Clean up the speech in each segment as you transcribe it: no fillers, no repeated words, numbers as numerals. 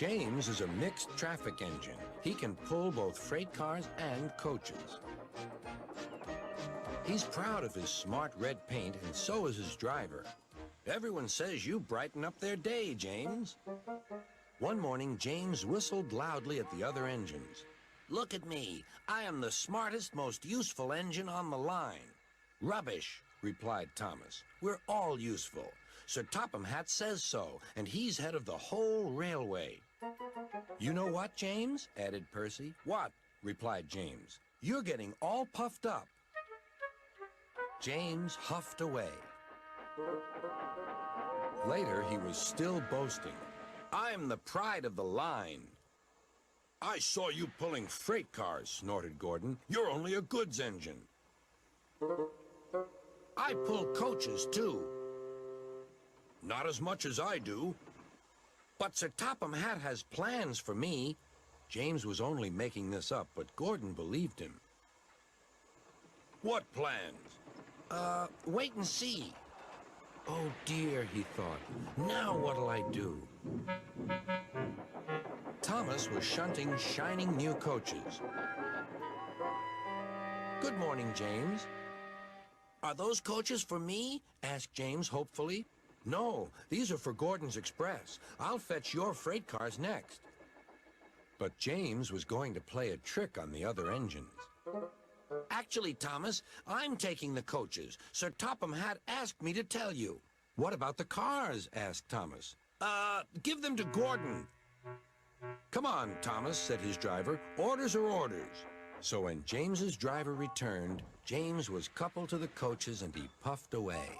James is a mixed traffic engine. He can pull both freight cars and coaches. He's proud of his smart red paint, and so is his driver. Everyone says you brighten up their day, James. One morning, James whistled loudly at the other engines. Look at me. I am the smartest, most useful engine on the line. Rubbish, replied Thomas. We're all useful. Sir Topham Hatt says so, and he's head of the whole railway. You know what, James? Added Percy. What? Replied James. You're getting all puffed up. James huffed away. Later, he was still boasting. I'm the pride of the line. I saw you pulling freight cars, snorted Gordon. You're only a goods engine. I pull coaches, too. Not as much as I do. But Sir Topham Hatt has plans for me. James was only making this up, but Gordon believed him. What plans? Wait and see. Oh dear, he thought. Now what'll I do? Thomas was shunting shining new coaches. Good morning, James. Are those coaches for me? Asked James hopefully. No, these are for Gordon's Express. I'll fetch your freight cars next. But James was going to play a trick on the other engines. Actually, Thomas, I'm taking the coaches. Sir Topham Hatt asked me to tell you. What about the cars? Asked Thomas. Give them to Gordon. Come on, Thomas, said his driver. Orders are orders. So when James's driver returned, James was coupled to the coaches and he puffed away.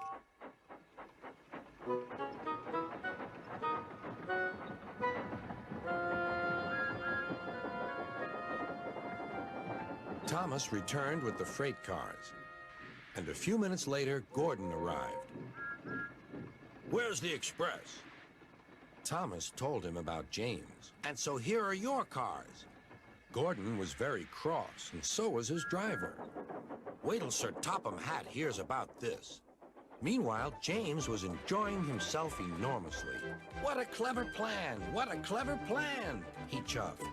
Thomas returned with the freight cars, and a few minutes later, Gordon arrived. Where's the express? Thomas told him about James, and so here are your cars. Gordon was very cross, and so was his driver. Wait till Sir Topham Hatt hears about this. Meanwhile, James was enjoying himself enormously. What a clever plan! What a clever plan! He chuffed.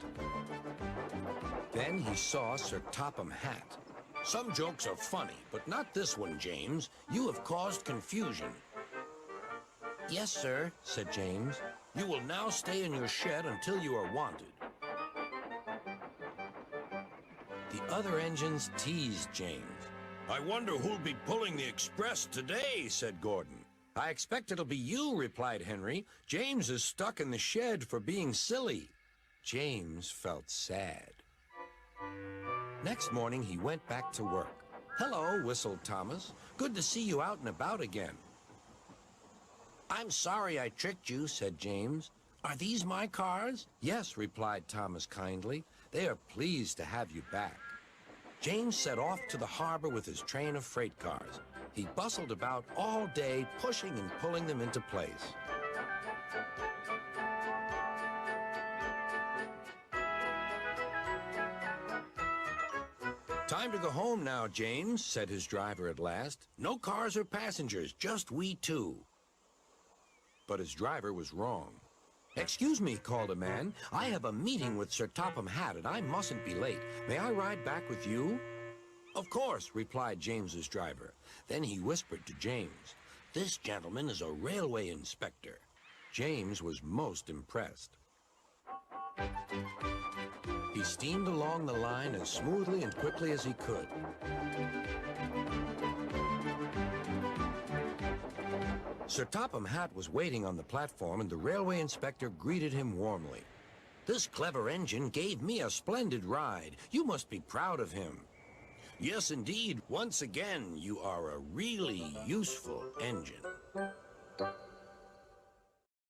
Then he saw Sir Topham Hatt. Some jokes are funny, but not this one, James. You have caused confusion. Yes, sir, said James. You will now stay in your shed until you are wanted. The other engines teased James. I wonder who'll be pulling the express today, said Gordon. I expect it'll be you, replied Henry. James is stuck in the shed for being silly. James felt sad. Next morning, he went back to work. Hello, whistled Thomas. Good to see you out and about again. I'm sorry I tricked you, said James. Are these my cars? Yes, replied Thomas kindly. They are pleased to have you back. James set off to the harbor with his train of freight cars. He bustled about all day, pushing and pulling them into place. Time to go home now, James, said his driver at last. No cars or passengers, just we two. But his driver was wrong. Excuse me, called a man. I have a meeting with Sir Topham Hatt, and I mustn't be late. May I ride back with you? Of course, replied James's driver. Then he whispered to James, this gentleman is a railway inspector. James was most impressed. He steamed along the line as smoothly and quickly as he could. Sir Topham Hatt was waiting on the platform, and the railway inspector greeted him warmly. This clever engine gave me a splendid ride. You must be proud of him. Yes, indeed. Once again, you are a really useful engine.